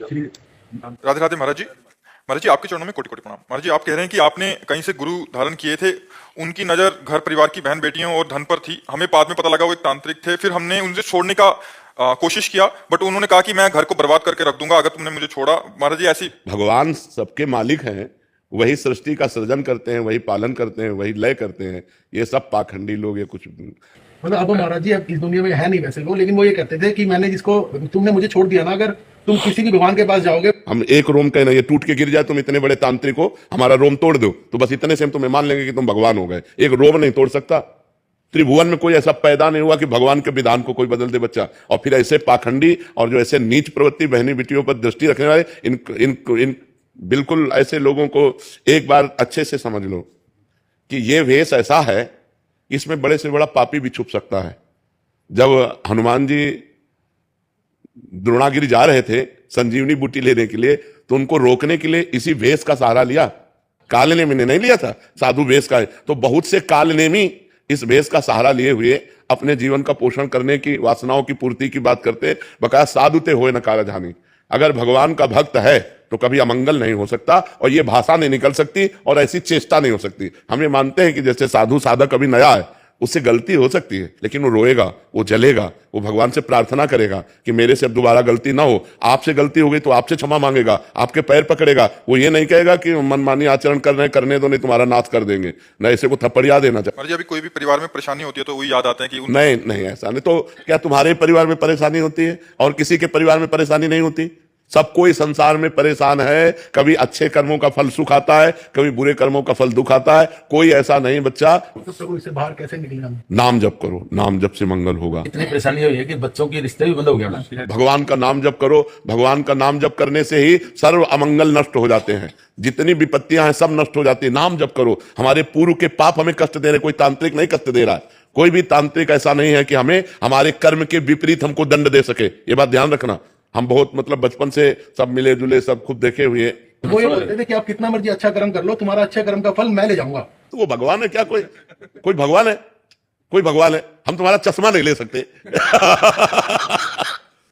राधे राधे महाराज जी। महाराज जी आपके चरणों में कोटि कोटि प्रणाम। महाराज जी आप कह रहे हैं कि आपने कहीं से गुरु धारण किए थे, उनकी नजर घर परिवार की बहन बेटियों और धन पर थी। हमें बाद में पता लगा वो एक तांत्रिक थे, फिर हमने उनसे छोड़ने का कोशिश किया, बट उन्होंने कहा कि मैं घर को बर्बाद करके रख दूंगा अगर तुमने मुझे छोड़ा। महाराज जी ऐसी भगवान सबके मालिक हैं, वही सृष्टि का सृजन करते हैं, वही पालन करते हैं, वही लय करते हैं। ये सब पाखंडी लोग, ये कुछ मतलब अब महाराज जी अब इस दुनिया में है नहीं वैसे वो, लेकिन वो ये कहते थे कि मैंने जिसको तुमने मुझे छोड़ दिया ना, अगर तुम किसी भी भगवान के पास जाओगे, हम एक रोम का ना ये टूट के गिर जाए, तुम इतने बड़े तांत्रिक हो, हमारा रोम तोड़ दो, तो बस इतने से हम तुम्हें मान लेंगे कि तुम भगवान हो गए। एक रोम नहीं तोड़ सकता। त्रिभुवन में कोई ऐसा पैदा नहीं हुआ कि भगवान के विधान को कोई बदल दे बच्चा। और फिर ऐसे पाखंडी और जो ऐसे नीच प्रवृत्ति बहनी बेटियों पर दृष्टि रखने वाले इन बिल्कुल ऐसे लोगों को एक बार अच्छे से समझ लो कि ये वेश ऐसा है, इसमें बड़े से बड़ा पापी भी छुप सकता है। जब हनुमान जी द्रोणागिरी जा रहे थे संजीवनी बूटी लेने के लिए, तो उनको रोकने के लिए इसी वेश का सहारा लिया। कालनेमी ने नहीं लिया था, साधु वेश का है। तो बहुत से कालनेमी इस वेश का सहारा लिए हुए अपने जीवन का पोषण करने की, वासनाओं की पूर्ति की बात करते। बकाया साधुते होए न कारजानी। अगर भगवान का भक्त है तो कभी अमंगल नहीं हो सकता, और ये भाषा नहीं निकल सकती, और ऐसी चेष्टा नहीं हो सकती। हम ये मानते हैं कि जैसे साधु साधक कभी नया है, उससे गलती हो सकती है, लेकिन वो रोएगा, वो जलेगा, वो भगवान से प्रार्थना करेगा कि मेरे से अब दोबारा गलती ना हो। आपसे गलती हो गई तो आपसे क्षमा मांगेगा, आपके पैर पकड़ेगा। वो ये नहीं कहेगा कि मनमानी आचरण कर रहे हैं, करने दो, नहीं तुम्हारा नाश कर देंगे। न ऐसे को थप्पड़िया देना चाहिए। महाराज जी अभी कोई भी परिवार में परेशानी होती है तो वही याद आते हैं कि नहीं नहीं, ऐसा नहीं। तो क्या तुम्हारे परिवार में परेशानी होती है और किसी के परिवार में परेशानी नहीं होती? सब कोई संसार में परेशान है। कभी अच्छे कर्मों का फल सुख आता है, कभी बुरे कर्मों का फल दुख आता है। कोई ऐसा नहीं बच्चा। तो प्रभु इससे बाहर कैसे निकलेगा? नाम जप करो, नाम जप से मंगल होगा। इतनी परेशानी हुई है कि बच्चों के रिश्ते भी बंद हो गया। भगवान का नाम जप करो। भगवान का नाम जप करने से ही सर्व अमंगल नष्ट हो जाते हैं। जितनी विपत्तियां हैं सब नष्ट हो जाती है। नाम जप करो। हमारे पूर्व के पाप हमें कष्ट दे रहे, कोई तांत्रिक नहीं कष्ट दे रहा है। कोई भी तांत्रिक ऐसा नहीं है कि हमें हमारे कर्म के विपरीत हमको दंड दे सके। ये बात ध्यान रखना। हम बहुत मतलब बचपन से सब मिले जुले, सब खुद देखे हुए। वो ये बोलते थे कि आप कितना मर्जी अच्छा कर्म कर लो, तुम्हारा अच्छे कर्म का फल मैं ले जाऊंगा। तो वो भगवान है क्या? कोई भगवान है? कोई भगवान है? हम तुम्हारा चश्मा नहीं ले सकते।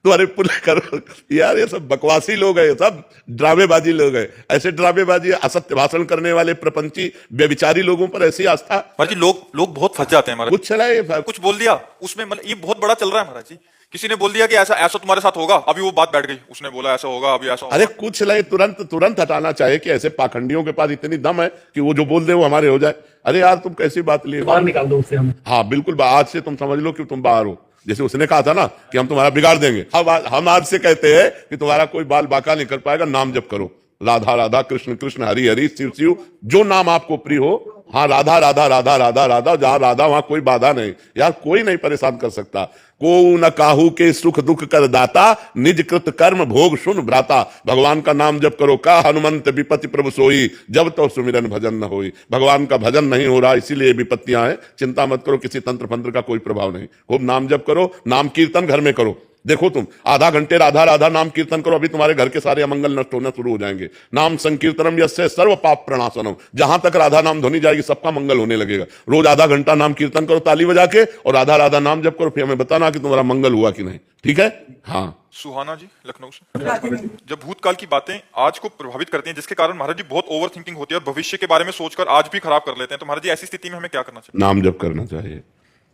तुम्हारे पुण्य करो यार। ये सब बकवासी लोग हैं, ये सब ड्रामेबाजी लोग हैं। ऐसे ड्रामेबाजी, असत्य भाषण करने वाले प्रपंची व्यभिचारी लोगों पर ऐसी आस्था। महाराज जी लोग बहुत फंस जाते हैं महाराज। कुछ चला, कुछ बोल दिया उसमें, मतलब ये बहुत बड़ा चल रहा है महाराज जी। किसी ने बोल दिया कि ऐसा ऐसा तुम्हारे साथ होगा, अभी वो बात बैठ गई, उसने बोला ऐसा होगा, अभी ऐसा होगा। अरे कुछ नहीं, तुरंत हटाना चाहिए कि ऐसे पाखंडियों के पास इतनी दम है कि वो जो बोल दे वो हमारे हो जाए। अरे यार तुम कैसी बात लिए? बाहर निकाल दो उससे हमें। हाँ बिल्कुल, आज से तुम समझ लो कि तुम बाहर हो। जैसे उसने कहा था ना कि हम तुम्हारा बिगाड़ देंगे, हम आज से कहते हैं कि तुम्हारा कोई बाल बाका नहीं कर पाएगा। नाम जप करो। राधा राधा, कृष्ण कृष्ण, हरि हरि, शिव शिव, जो नाम आपको प्रिय हो। हाँ, राधा राधा राधा राधा राधा, जहां राधा वहां कोई बाधा नहीं। यार कोई नहीं परेशान कर सकता। को न काहू के सुख दुख कर दाता, निज कृत कर्म भोग सुन भ्राता। भगवान का नाम जप करो। का हनुमंत विपत्ति प्रभु सोई, जब तो सुमिरन भजन न होई। भगवान का भजन नहीं हो रहा, इसीलिए विपत्तियां हैं। चिंता मत करो, किसी तंत्र फंत्र का कोई प्रभाव नहीं। खूब नाम जप करो। नाम कीर्तन घर में करो। देखो तुम आधा घंटे राधा राधा नाम कीर्तन करो, अभी तुम्हारे घर के सारे अमंगल नष्ट होना शुरू हो जाएंगे। नाम संकीर्तनम यस्य सर्व पाप प्रणाशनम। जहां तक राधा नाम ध्वनि जाएगी सबका मंगल होने लगेगा। रोज आधा घंटा नाम कीर्तन करो ताली बजा के, और राधा राधा नाम जप करो। फिर हमें बताना कि तुम्हारा मंगल हुआ कि नहीं। ठीक है? हाँ। सुहाना जी लखनऊ से। जब भूतकाल की बातें आज को प्रभावित करती हैं, जिसके कारण महाराज जी बहुत ओवर थिंकिंग होती है और भविष्य के बारे में सोचकर आज भी खराब कर लेते हैं, तो महाराज जी ऐसी स्थिति में हमें क्या करना चाहिए? नाम जप करना चाहिए।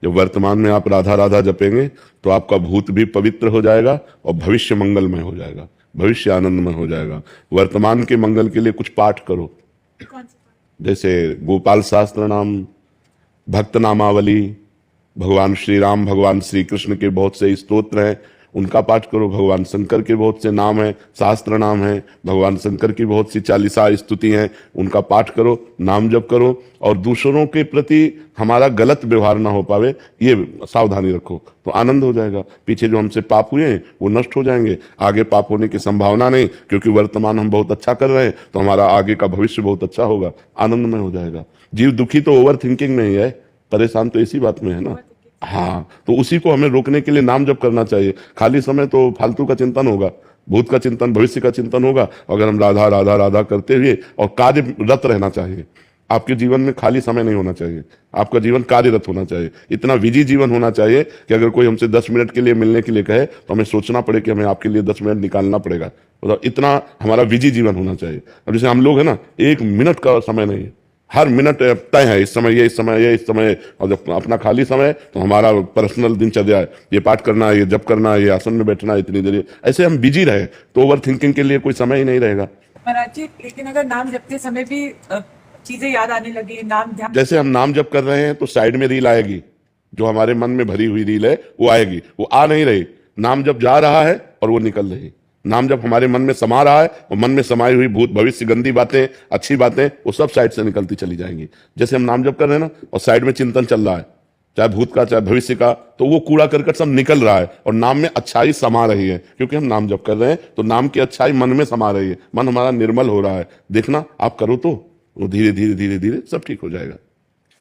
जब वर्तमान में आप राधा राधा जपेंगे तो आपका भूत भी पवित्र हो जाएगा और भविष्य मंगलमय हो जाएगा, भविष्य आनंदमय हो जाएगा। वर्तमान के मंगल के लिए कुछ पाठ करो, जैसे गोपाल शास्त्र नाम, भक्त नामावली, भगवान श्री राम, भगवान श्री कृष्ण के बहुत से स्तोत्र हैं, उनका पाठ करो। भगवान शंकर के बहुत से नाम हैं, शास्त्र नाम हैं। भगवान शंकर की बहुत सी 40 स्तुति हैं, उनका पाठ करो, नाम जप करो। और दूसरों के प्रति हमारा गलत व्यवहार ना हो पावे, ये सावधानी रखो, तो आनंद हो जाएगा। पीछे जो हमसे पाप हुए हैं वो नष्ट हो जाएंगे। आगे पाप होने की संभावना नहीं, क्योंकि वर्तमान हम बहुत अच्छा कर रहे हैं, तो हमारा आगे का भविष्य बहुत अच्छा होगा, आनंदमय हो जाएगा। जीव दुखी तो ओवर थिंकिंग में ही है, परेशान तो इसी बात में है ना। हाँ, तो उसी को हमें रोकने के लिए नाम जप करना चाहिए। खाली समय तो फालतू का चिंतन होगा, भूत का चिंतन, भविष्य का चिंतन होगा। अगर हम राधा राधा राधा करते हुए और कार्यरत रहना चाहिए। आपके जीवन में खाली समय नहीं होना चाहिए, आपका जीवन कार्यरत होना चाहिए, इतना बिजी जीवन होना चाहिए कि अगर कोई हमसे 10 मिनट के लिए मिलने के लिए कहे तो हमें सोचना पड़े कि हमें आपके लिए 10 मिनट निकालना पड़ेगा। मतलब इतना हमारा बिजी जीवन होना चाहिए। अब जैसे हम लोग है ना, 1 मिनट का समय नहीं है, हर मिनट तय है, इस समय ये, इस समय ये, इस समय। और जब अपना खाली समय तो हमारा पर्सनल दिनचर्या है, ये पाठ करना है, ये जप करना है, ये आसन में बैठना है, इतनी देर, ऐसे हम बिजी रहे तो ओवर थिंकिंग के लिए कोई समय ही नहीं रहेगा। महाराज जी, लेकिन अगर नाम जपते समय भी चीजें याद आने लगी, नाम ध्यान, जैसे हम नाम जप कर रहे हैं तो साइड में रील आएगी, जो हमारे मन में भरी हुई रील है वो आएगी, वो आ नहीं रही। नाम जप जा रहा है और वो निकल रही। नाम जब हमारे मन में समा रहा है और मन में समाई हुई भूत भविष्य गंदी बातें, अच्छी बातें, वो सब साइड से निकलती चली जाएंगी। जैसे हम नाम जप कर रहे हैं ना, और साइड में चिंतन चल रहा है, चाहे भूत का चाहे भविष्य का, तो वो कूड़ा करकट सब निकल रहा है और नाम में अच्छाई समा रही है। क्योंकि हम नाम जप कर रहे हैं तो नाम की अच्छाई मन में समा रही है, मन हमारा निर्मल हो रहा है। देखना आप करो तो वो धीरे धीरे धीरे धीरे सब ठीक हो जाएगा।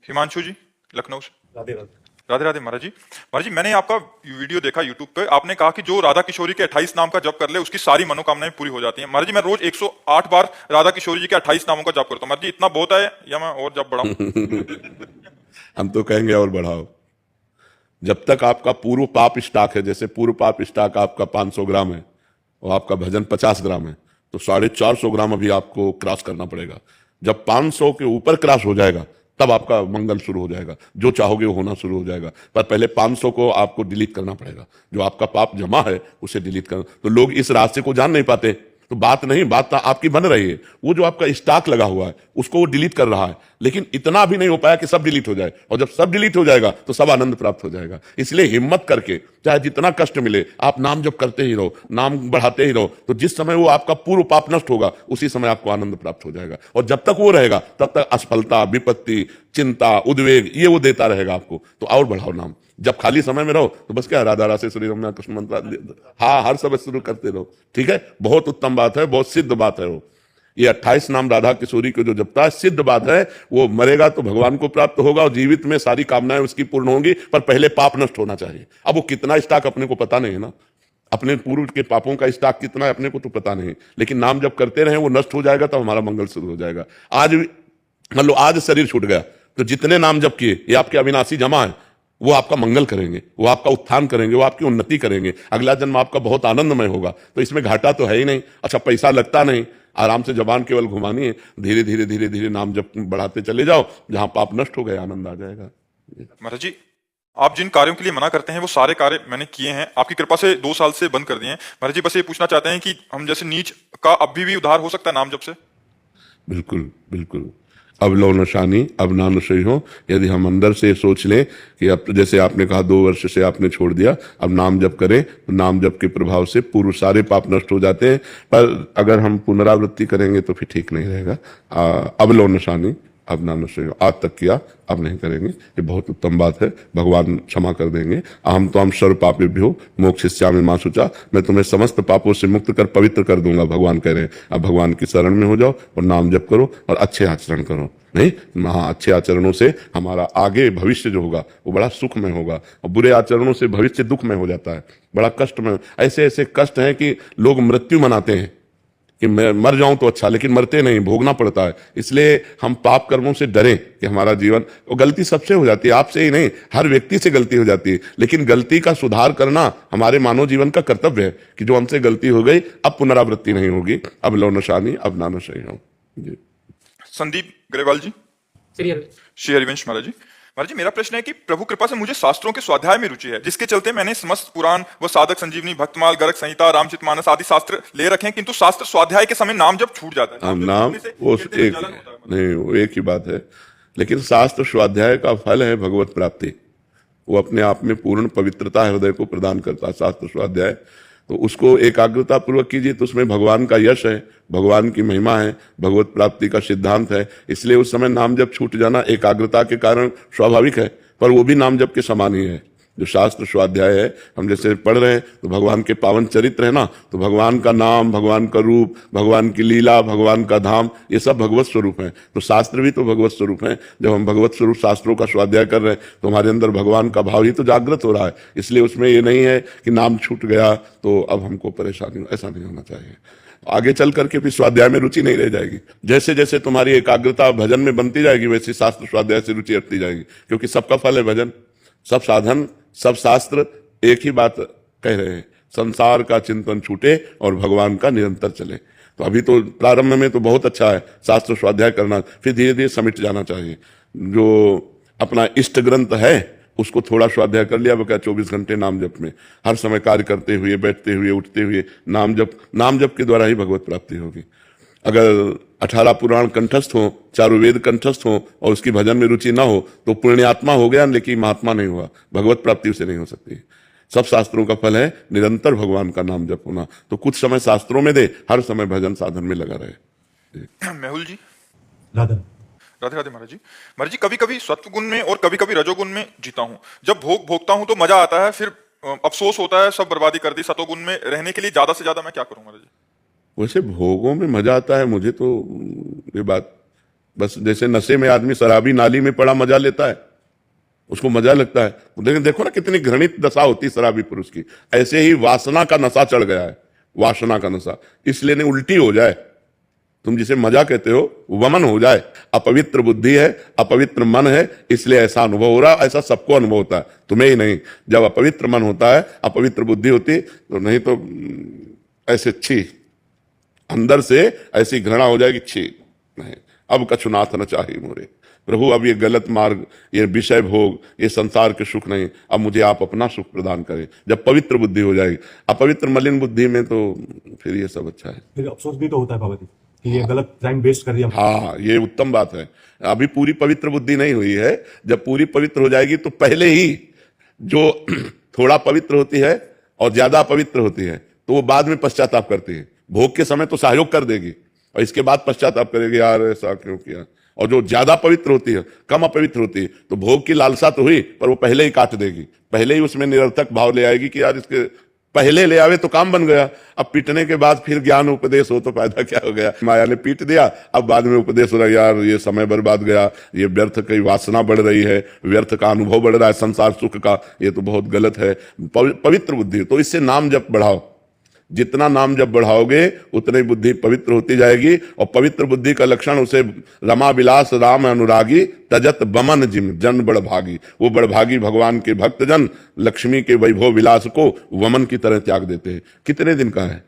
हिमांशु जी, लखनऊ से। राधे राधे महाराज जी। महाराज जी, मैंने आपका वीडियो देखा यूट्यूब पे, आपने कहा कि जो राधा किशोरी के 28 नाम का जप कर ले उसकी सारी मनोकामनाएं पूरी हो जाती हैं। महाराज जी, मैं रोज 108 बार राधा किशोरी जी के 28 नामों का जप करता हूँ। महाराज जी, इतना बहुत है या मैं और जप बढ़ाऊं? हम तो कहेंगे और बढ़ाओ। जब तक आपका पूर्व पाप स्टॉक है, जैसे पूर्व पाप स्टॉक आपका 500 ग्राम है और आपका भजन 50 ग्राम है, तो 450 ग्राम अभी आपको क्रॉस करना पड़ेगा। जब 500 के ऊपर क्रॉस हो जाएगा तब आपका मंगल शुरू हो जाएगा, जो चाहोगे वो होना शुरू हो जाएगा। पर पहले 500 को आपको डिलीट करना पड़ेगा, जो आपका पाप जमा है उसे डिलीट करना। तो लोग इस रास्ते को जान नहीं पाते, तो बात नहीं, बात आपकी बन रही है। वो जो आपका स्टॉक लगा हुआ है उसको वो डिलीट कर रहा है, लेकिन इतना भी नहीं हो पाया कि सब डिलीट हो जाए। और जब सब डिलीट हो जाएगा तो सब आनंद प्राप्त हो जाएगा। इसलिए हिम्मत करके, चाहे जितना कष्ट मिले, आप नाम जप करते ही रहो, नाम बढ़ाते ही रहो। तो जिस समय वो आपका पूर्व पाप नष्ट होगा उसी समय आपको आनंद प्राप्त हो जाएगा। और जब तक वो रहेगा तब तक असफलता, विपत्ति, चिंता, उद्वेग, ये वो देता रहेगा आपको। तो और बढ़ाओ नाम। जब खाली समय में रहो तो बस क्या, राधा रासे श्री रमना कृष्ण मंत्र, हाँ, हर सब शुरू करते रहो। ठीक है, बहुत उत्तम बात है, बहुत सिद्ध बात है। वो ये 28 नाम राधा किशोरी को जो जपता है, सिद्ध बात है। वो मरेगा तो भगवान को प्राप्त होगा और जीवित में सारी कामनाएं उसकी पूर्ण होंगी, पर पहले पाप नष्ट होना चाहिए। अब वो कितना स्टॉक अपने को पता नहीं है ना, अपने पूर्व के पापों का स्टॉक कितना है अपने को तो पता नहीं, लेकिन नाम जब करते रहे वो नष्ट हो जाएगा, तब हमारा मंगल शुरू हो जाएगा। आज मान लो आज शरीर छूट गया तो जितने नाम जप किए ये आपके अविनाशी जमा है, वो आपका मंगल करेंगे, वो आपका उत्थान करेंगे, वो आपकी उन्नति करेंगे। अगला जन्म आपका बहुत आनंदमय होगा। तो इसमें घाटा तो है ही नहीं। अच्छा, पैसा लगता नहीं, आराम से जबान केवल घुमानी है, धीरे धीरे धीरे धीरे नाम जप बढ़ाते चले जाओ, जहां पाप नष्ट हो गए आनंद आ जाएगा। महाराज जी, आप जिन कार्यों के लिए मना करते हैं वो सारे कार्य मैंने किए हैं, आपकी कृपा से 2 साल से बंद कर दिए हैं। महाराज जी, बस ये पूछना चाहते हैं कि हम जैसे नीच का अभी भी उद्धार हो सकता है नाम जप से? बिल्कुल बिल्कुल। अब लो नशानी अब ना नशे हो। यदि हम अंदर से सोच लें कि अब जैसे आपने कहा 2 वर्ष से आपने छोड़ दिया, अब नाम जप करें तो नाम जप के प्रभाव से पूर्व सारे पाप नष्ट हो जाते हैं। पर अगर हम पुनरावृत्ति करेंगे तो फिर ठीक नहीं रहेगा। अब लो नशानी अब ना नशे हो, आज तक किया अब नहीं करेंगे, ये बहुत उत्तम बात है। भगवान क्षमा कर देंगे। अहम तो हम सर्व पापेभ्यो मोक्षयिष्यामि मा शुचा, मैं तुम्हें समस्त पापों से मुक्त कर पवित्र कर दूंगा, भगवान कह रहे हैं। अब भगवान की शरण में हो जाओ और नाम जप करो और अच्छे आचरण करो। नहीं, हाँ, अच्छे आचरणों से हमारा आगे भविष्य जो होगा वो बड़ा सुखमय होगा, और बुरे आचरणों से भविष्य दुखमय हो जाता है, बड़ा कष्टमय। ऐसे ऐसे कष्ट हैं कि लोग मृत्यु मनाते हैं कि मैं मर जाऊं तो अच्छा, लेकिन मरते नहीं, भोगना पड़ता है। इसलिए हम पाप कर्मों से डरें कि हमारा जीवन, और गलती सबसे हो जाती है, आपसे ही नहीं, हर व्यक्ति से गलती हो जाती है। लेकिन गलती का सुधार करना हमारे मानव जीवन का कर्तव्य है कि जो हमसे गलती हो गई अब पुनरावृत्ति नहीं होगी। अब लो नशानी अब ना नशे हो। जी, संदीप ग्रेवाल जी, श्री हरिवंश। महाराज जी, महाराज जी, मेरा प्रश्न है कि प्रभु कृपा से मुझे शास्त्रों के स्वाध्याय में रुचि है, जिसके चलते मैंने समस्त पुराण व साधक संजीवनी, भक्तमाल, गर्ग संहिता, रामचरितमानस आदि शास्त्र ले रखे हैं, किंतु शास्त्र स्वाध्याय के समय नाम जब छूट जाता है। नाम वो एक नहीं, वो एक ही बात है। लेकिन शास्त्र स्वाध्याय का फल है भगवत प्राप्ति। वो अपने आप में पूर्ण पवित्रता हृदय को प्रदान करता है शास्त्र स्वाध्याय। तो उसको एकाग्रता पूर्वक कीजिए तो उसमें भगवान का यश है, भगवान की महिमा है, भगवत प्राप्ति का सिद्धांत है। इसलिए उस समय नाम जप छूट जाना एकाग्रता के कारण स्वाभाविक है, पर वो भी नाम जप के समान ही है। जो शास्त्र स्वाध्याय है, हम जैसे पढ़ रहे हैं तो भगवान के पावन चरित्र है ना, तो भगवान का नाम, भगवान का रूप, भगवान की लीला, भगवान का धाम, ये सब भगवत स्वरूप है। तो शास्त्र भी तो भगवत स्वरूप है। जब हम भगवत स्वरूप शास्त्रों का स्वाध्याय कर रहे हैं तो हमारे अंदर भगवान का भाव ही तो जागृत हो रहा है। इसलिए उसमें ये नहीं है कि नाम छूट गया तो अब हमको परेशानी, ऐसा नहीं होना चाहिए। आगे चल करके फिर स्वाध्याय में रुचि नहीं रह जाएगी। जैसे जैसे तुम्हारी एकाग्रता भजन में बनती जाएगी वैसे शास्त्र स्वाध्याय से रुचि हटती जाएगी, क्योंकि सबका फल है भजन। सब साधन सब शास्त्र एक ही बात कह रहे हैं, संसार का चिंतन छूटे और भगवान का निरंतर चले। तो अभी तो प्रारंभ में तो बहुत अच्छा है शास्त्र स्वाध्याय करना, फिर धीरे धीरे समिट जाना चाहिए। जो अपना इष्ट ग्रंथ है उसको थोड़ा स्वाध्याय कर लिया, बका 24 घंटे नाम जप में हर समय कार्य करते हुए, बैठते हुए, उठते हुए नाम जप के द्वारा ही भगवत प्राप्ति होगी। अगर 18 पुराण कंठस्थ हो, चारों वेद कंठस्थ हो और उसकी भजन में रुचि ना हो तो पुण्यात्मा हो गया लेकिन महात्मा नहीं हुआ, भगवत प्राप्ति उसे नहीं हो सकती। सब शास्त्रों का फल है निरंतर भगवान का नाम जप होना। तो कुछ समय शास्त्रों में दे, हर समय भजन साधन में लगा रहे। मेहुल जी। राधा राधे राधे महाराज जी। महाराज जी, कभी कभी सत्व गुण में और कभी कभी रजोगुण में जीता हूँ। जब भोगता हूँ तो मजा आता है, फिर अफसोस होता है सब बर्बादी कर दी। सतोगुण में रहने के लिए ज्यादा से ज्यादा मैं क्या करूँ महाराज जी? वैसे भोगों में मजा आता है, मुझे तो ये बात बस जैसे नशे में आदमी शराबी नाली में पड़ा मजा लेता है, उसको मजा लगता है। लेकिन देखो ना कितनी घृणित दशा होती है शराबी पुरुष की। ऐसे ही वासना का नशा चढ़ गया है, वासना का नशा, इसलिए नहीं उल्टी हो जाए, तुम जिसे मजा कहते हो वमन हो जाए। अपवित्र बुद्धि है, अपवित्र मन है, इसलिए ऐसा अनुभव हो रहा। ऐसा सबको अनुभव होता है, तुम्हें ही नहीं। जब अपवित्र मन होता है, अपवित्र बुद्धि होती तो नहीं तो ऐसे छी, अंदर से ऐसी घृणा हो जाएगी, छी नहीं अब कछुनाथ न चाहिए मोरे प्रभु, अब ये गलत मार्ग, ये विषय भोग, ये संसार के सुख नहीं, अब मुझे आप अपना सुख प्रदान करें। जब पवित्र बुद्धि हो जाएगी, अपवित्र मलिन बुद्धि में तो फिर ये सब अच्छा है। फिर अफसोस भी तो होता है बाबा जी कि ये गलत टाइम वेस्ट कर दिया। हाँ, ये उत्तम बात है। अभी पूरी पवित्र बुद्धि नहीं हुई है, जब पूरी पवित्र हो जाएगी तो पहले ही जो थोड़ा पवित्र होती है और ज्यादा अपवित्र होती है तो वो बाद में पश्चाताप करती है। भोग के समय तो सहयोग कर देगी और इसके बाद पश्चाताप करेगी, यार ऐसा क्यों किया। और जो ज्यादा पवित्र होती है, कम अपवित्र होती है, तो भोग की लालसा तो हुई पर वो पहले ही काट देगी, पहले ही उसमें निरर्थक भाव ले आएगी कि यार इसके पहले ले आवे तो काम बन गया। अब पीटने के बाद फिर ज्ञान उपदेश हो तो फायदा क्या हो गया। माया ने पीट दिया, अब बाद में उपदेश हो रहा है, यार ये समय बर्बाद गया, ये व्यर्थ की वासना बढ़ रही है, व्यर्थ का अनुभव बढ़ रहा है संसार सुख का, ये तो बहुत गलत है। पवित्र बुद्धि, तो इससे नाम जप बढ़ाओ। जितना नाम जब बढ़ाओगे उतनी बुद्धि पवित्र होती जाएगी। और पवित्र बुद्धि का लक्षण उसे रमा विलास राम अनुरागी तजत बमन जिम जन बड़भागी। वो बड़भागी भगवान के भक्तजन लक्ष्मी के वैभव विलास को वमन की तरह त्याग देते हैं। कितने दिन का है,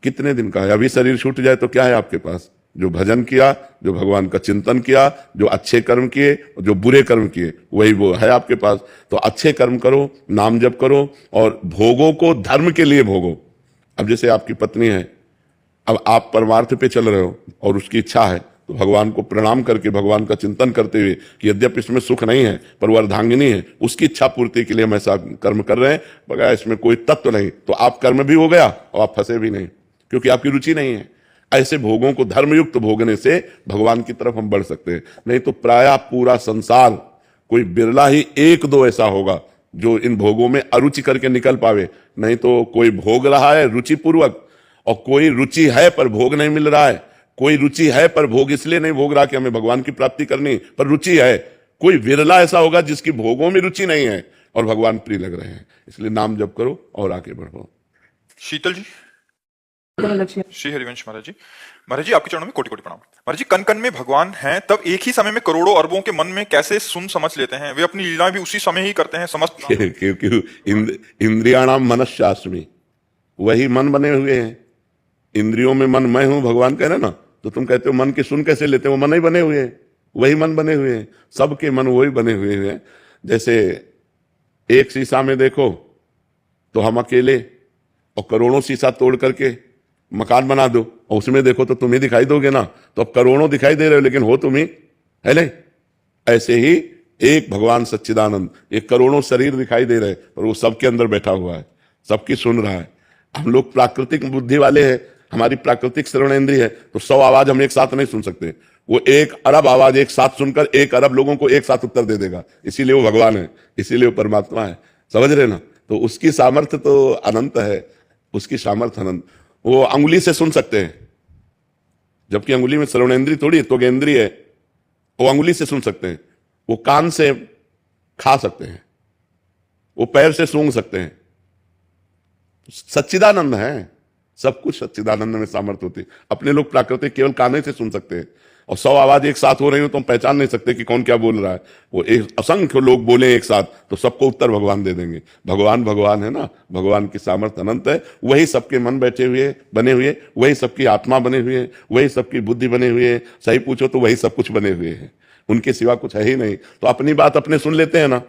कितने दिन का है। अभी शरीर छूट जाए तो क्या है आपके पास? जो भजन किया, जो भगवान का चिंतन किया, जो अच्छे कर्म किए, जो बुरे कर्म किए, वही वो है आपके पास। तो अच्छे कर्म करो, नाम जप करो और भोगों को धर्म के लिए भोगो। अब जैसे आपकी पत्नी है, अब आप परमार्थ पे चल रहे हो और उसकी इच्छा है तो भगवान को प्रणाम करके, भगवान का चिंतन करते हुए कि यद्यपि इसमें सुख नहीं है पर वो अर्धांगिनी है, उसकी इच्छा पूर्ति के लिए हम ऐसा कर्म कर रहे हैं, बगैर इसमें कोई तत्व नहीं, तो आप कर्म भी हो गया और आप फंसे भी नहीं, क्योंकि आपकी रुचि नहीं है। ऐसे भोगों को धर्मयुक्त भोगने से भगवान की तरफ हम बढ़ सकते हैं। नहीं तो प्रायः पूरा संसार, कोई बिरला ही एक दो ऐसा होगा जो इन भोगों में अरुचि करके निकल पावे। नहीं तो कोई भोग रहा है रुचि पूर्वक और कोई रुचि है पर भोग नहीं मिल रहा है। कोई रुचि है पर भोग इसलिए नहीं भोग रहा कि हमें भगवान की प्राप्ति करनी, पर रुचि है। कोई विरला ऐसा होगा जिसकी भोगों में रुचि नहीं है और भगवान प्रिय लग रहे हैं। इसलिए नाम जप करो और आगे बढ़ो। शीतल जी। श्री हरिवंश महाराज जी। महाराज जी, आपके चरणों में कोटि कोटि प्रणाम। महाराज जी, कण कण में भगवान हैं, तब एक ही समय में करोड़ों अरबों के मन में कैसे सुन समझ लेते हैं? वे अपनी लीलाएं भी उसी समय ही करते हैं, समझ। क्योंकि इंद्रियाणाम मनश्चास्मि, वही मन बने हुए हैं। इंद्रियों में मन मैं हूं, भगवान कह रहे ना। तो तुम कहते हो मन की सुन कैसे लेते हो? वो मन ही बने हुए हैं, वही मन बने हुए हैं, सबके मन वही बने हुए हैं। जैसे एक शीशा में देखो तो हम अकेले, और करोड़ों शीशा तोड़ करके मकान बना दो और उसमें देखो तो तुम ही दिखाई दोगे ना। तो अब करोड़ों दिखाई दे रहे हो लेकिन हो तुम ही, है नहीं? ऐसे ही एक भगवान सच्चिदानंद, एक करोड़ों शरीर दिखाई दे रहे और वो सबके अंदर बैठा हुआ है, सबकी सुन रहा है। हम लोग प्राकृतिक बुद्धि वाले हैं, हमारी प्राकृतिक श्रवणेंद्रिय है, तो 100 आवाज हम एक साथ नहीं सुन सकते। वो 1 अरब आवाज एक साथ सुनकर 1 अरब लोगों को एक साथ उत्तर दे देगा। इसीलिए वो भगवान है, इसीलिए वो परमात्मा है। समझ रहे ना? तो उसकी सामर्थ्य तो अनंत है, उसकी सामर्थ्य अनंत। वो अंगुली से सुन सकते हैं, जबकि अंगुली में श्रवणेंद्रिय थोड़ी त्वगेंद्रिय है, वो अंगुली से सुन सकते हैं। वो कान से खा सकते हैं, वो पैर से सूंघ सकते हैं। सच्चिदानंद है, सब कुछ सच्चिदानंद में सामर्थ्य होती है। अपने लोग प्राकृतिक केवल काने से सुन सकते हैं, और 100 आवाज एक साथ हो रही हो तो हम पहचान नहीं सकते कि कौन क्या बोल रहा है। वो एक असंख्य लोग बोले एक साथ तो सबको उत्तर भगवान दे देंगे। भगवान भगवान है ना, भगवान की सामर्थ्य अनंत है। वही सबके मन बैठे हुए बने हुए, वही सबकी आत्मा बने हुए, वही सबकी बुद्धि बने हुए, सही पूछो तो वही सब कुछ बने हुए हैं, उनके सिवा कुछ है ही नहीं। तो अपनी बात अपने सुन लेते हैं ना,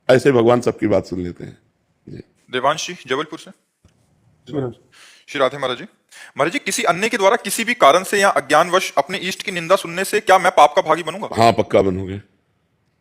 ऐसे भगवान सबकी बात सुन लेते हैं। देवांश जी जबलपुर से। श्री राधे महाराज जी। महाराज जी, किसी अन्य के द्वारा किसी भी कारण से या अज्ञानवश अपने इष्ट की निंदा सुनने से क्या मैं पाप का भागी बनूंगा? हाँ, पक्का बनोगे,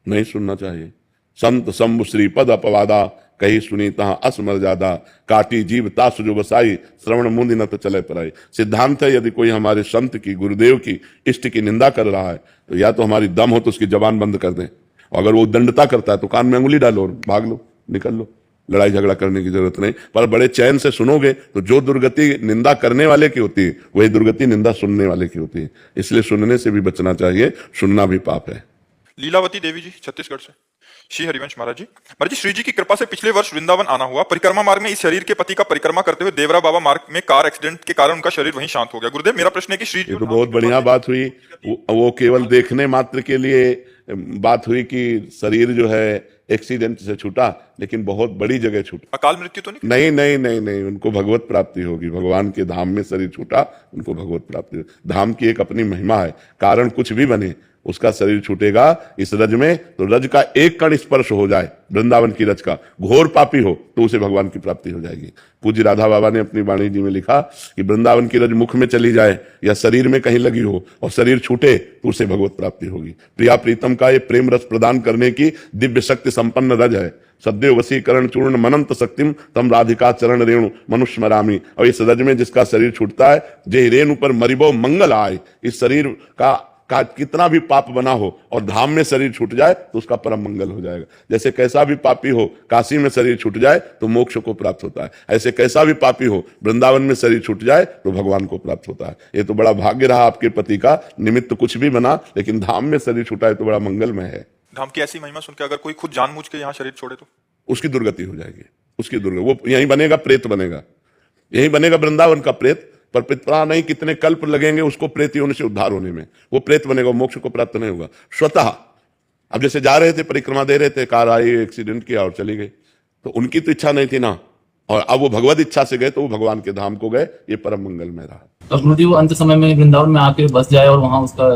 नहीं सुनना चाहिए। संत शंभु श्री पद अपवादा, कही सुनी तहां असमर ज्यादा, काटी जीव तासु जो बसाई, श्रवण मुंदी न तो चले पराई। सिद्धांत है, यदि कोई हमारे संत की, गुरुदेव की, इष्ट की निंदा कर रहा है तो या तो हमारी दम हो तो उसकी जबान बंद कर दें, और अगर वो दंडता करता है तो कान में अंगुली डालो और भाग लो, निकल लो। लड़ाई झगड़ा करने की जरूरत नहीं, पर बड़े चैन से सुनोगे तो जो दुर्गति निंदा करने वाले की होती है वही दुर्गति निंदा सुनने वाले की होती है। इसलिए सुनने से भी बचना चाहिए, सुनना भी पाप है। लीलावती देवी जी छत्तीसगढ़ से। श्री हरिवंश महाराज जी। महाराज जी, श्री जी की कृपा से पिछले वर्ष वृंदावन आना हुआ। परिक्रमा मार्ग में इस शरीर के पति का परिक्रमा करते हुए देवरा बाबा मार्ग में कार एक्सीडेंट के कारण उनका शरीर वहीं शांत हो गया। गुरुदेव, मेरा प्रश्न है कि श्री ये तो बहुत बढ़िया बात हुई। वो केवल देखने मात्र के लिए बात हुई कि शरीर जो है एक्सीडेंट से छूटा, लेकिन बहुत बड़ी जगह छूटा। अकाल मृत्यु तो नहीं? नहीं नहीं नहीं नहीं, उनको भगवत प्राप्ति होगी। भगवान के धाम में शरीर छूटा, उनको भगवत प्राप्ति होगी। धाम की एक अपनी महिमा है, कारण कुछ भी बने उसका शरीर छूटेगा इस रज में, तो रज का एक कण स्पर्श हो जाए वृंदावन की रज का, घोर पापी हो तो उसे भगवान की प्राप्ति हो जाएगी। पूज्य राधा बाबा ने अपनी वाणी जी में लिखा कि वृंदावन की रज मुख में चली जाए या शरीर में कहीं लगी हो और शरीर छूटे तो उसे भगवत प्राप्ति होगी। प्रिया प्रीतम का ये प्रेम रस प्रदान करने की दिव्य शक्ति संपन्न रज है। सदैव वशीकरण चूर्ण मनंत शक्तिम तम राधिका चरण रेणु मनुष्मरामी। और इस रज में जिसका शरीर छूटता है, जे रेणु पर मरिबो मंगल आए। इस शरीर का कितना भी पाप बना हो और धाम में शरीर छूट जाए तो उसका परम मंगल हो जाएगा। जैसे कैसा भी पापी हो काशी में शरीर छूट जाए तो मोक्ष को प्राप्त होता है, ऐसे कैसा भी पापी हो वृंदावन में शरीर छूट जाए तो भगवान को प्राप्त होता है। ये तो बड़ा भाग्य रहा आपके पति का, निमित्त कुछ भी बना लेकिन धाम में शरीर छूटा है तो बड़ा मंगलमय है। धाम की ऐसी महिमा सुन के अगर कोई खुद जानबूझ के यहाँ शरीर छोड़े तो उसकी दुर्गति हो जाएगी, उसकी दुर्गति। वो यहीं बनेगा, प्रेत बनेगा, यहीं बनेगा वृंदावन का प्रेत। पर पिता नहीं कितने कल्प लगेंगे उसको प्रेत होने से उद्धार होने में, वो प्रेत बनेगा, मोक्ष को प्राप्त नहीं होगा स्वतः। अब जैसे जा रहे थे, परिक्रमा दे रहे थे, कार आई, एक्सीडेंट किया और चली गई, तो उनकी तो इच्छा नहीं थी ना, और अब वो भगवत इच्छा से गए तो वो भगवान के धाम को गए। ये परम मंगल में रहा। तो गुरुजी वो अंत समय में वृंदावन में आके बस जाए और वहां उसका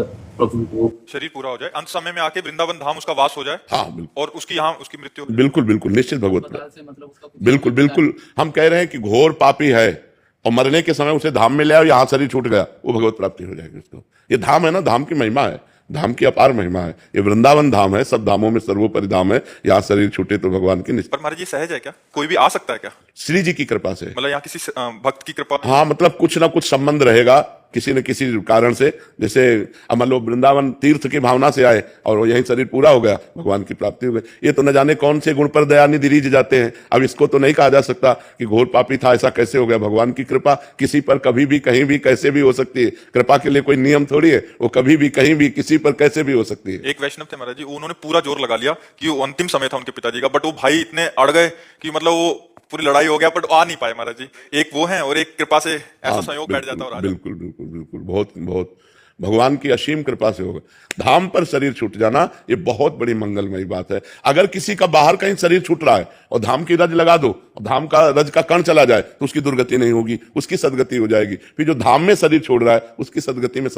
शरीर पूरा हो जाए, अंत समय में आके वृंदावन धाम उसका वास हो जाए, हाँ बिल्कुल, और उसकी यहाँ उसकी मृत्यु हो जाए। बिल्कुल बिल्कुल निश्चित भगवत से मतलब उसका बिल्कुल बिल्कुल। हम कह रहे हैं कि घोर पापी है और मरने के समय उसे धाम में ले आओ, यहाँ शरीर छूट गया, वो भगवत प्राप्ति हो जाएगी उसको। ये धाम है ना, धाम की महिमा है, धाम की अपार महिमा है। ये वृंदावन धाम है, सब धामों में सर्वोपरि धाम है। यहाँ शरीर छूटे तो भगवान की निश्चित। पर महाराज जी, सहज है क्या? कोई भी आ सकता है क्या? श्री जी की कृपा से, मतलब यहाँ किसी भक्त की कृपा? हाँ, मतलब कुछ ना कुछ संबंध रहेगा किसी न किसी कारण से। जैसे मान लो वृंदावन तीर्थ की भावना से आए और यही शरीर पूरा हो गया, भगवान की प्राप्ति हो गई। ये तो न जाने कौन से गुण पर दयानिधि रीझ जाते हैं। अब इसको तो नहीं कहा जा सकता कि घोर पापी था, ऐसा कैसे हो गया। भगवान की कृपा किसी पर कभी भी कहीं भी कैसे भी हो सकती है। कृपा के लिए कोई नियम थोड़ी है, वो कभी भी कहीं भी किसी पर कैसे भी हो सकती है। एक वैष्णव थे महाराज जी, उन्होंने पूरा जोर लगा लिया कि वो अंतिम समय था उनके पिताजी का, बट वो भाई इतने अड़ गए कि मतलब वो पूरी लड़ाई हो गया, बट आ नहीं पाए महाराज जी। एक वो है और एक कृपा से ऐसा संयोग बैठ जाता है। बिल्कुल बिल्कुल बिल्कुल, बहुत बहुत भगवान की असीम कृपा से होगा। धाम पर शरीर छूट जाना ये बहुत बड़ी मंगलमयी बात है। अगर किसी का बाहर कहीं शरीर छूट रहा है और धाम की रज लगा दो, धाम का रज का कण चला जाए तो उसकी दुर्गति नहीं होगी, उसकी सदगति हो जाएगी। फिर जो धाम में शरीर छोड़ रहा है उसकी सदगति में